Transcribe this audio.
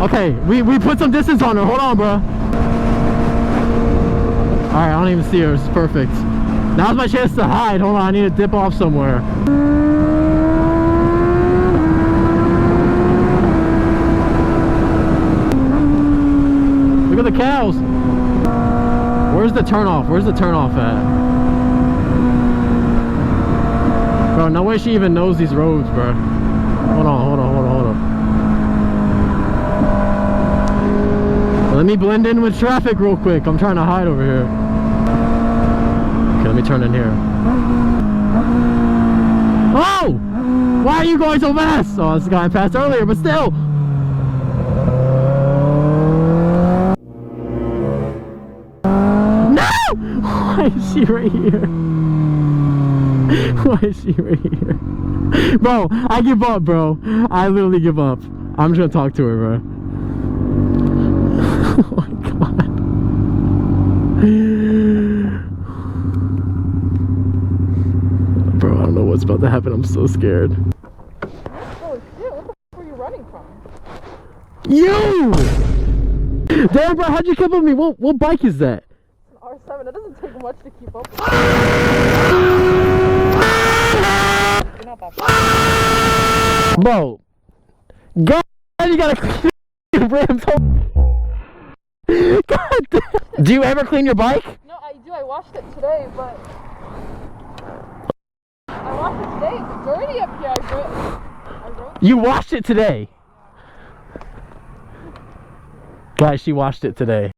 Okay, we put some distance on her. Hold on, bro. Alright, I don't even see her. It's perfect. Now's my chance to hide. Hold on, I need to dip off somewhere. Look at the cows. Where's the turnoff? Where's the turnoff at? Bro, no way she even knows these roads, bro. Hold on. Let me blend in with traffic real quick. I'm trying to hide over here. Okay, let me turn in here. Oh! Why are you going so fast? Oh, this guy passed earlier, but still. No! Why is she right here? Why is she right here? Bro, I give up, bro. I literally give up. I'm just gonna talk to her, bro. Oh my god. Bro, I don't know what's about to happen. I'm so scared. Holy shit, what the f are you running from? You! Damn, bro, how'd you keep up with me? What bike is that? It's an R7. It doesn't take much to keep up with. You're not that fast. Bro, God, you gotta clean your rims. God damn. Do you ever clean your bike? No, I do. I washed it today, but I washed it today. It's dirty up here. I wrote. You washed it today. Guys, she washed it today.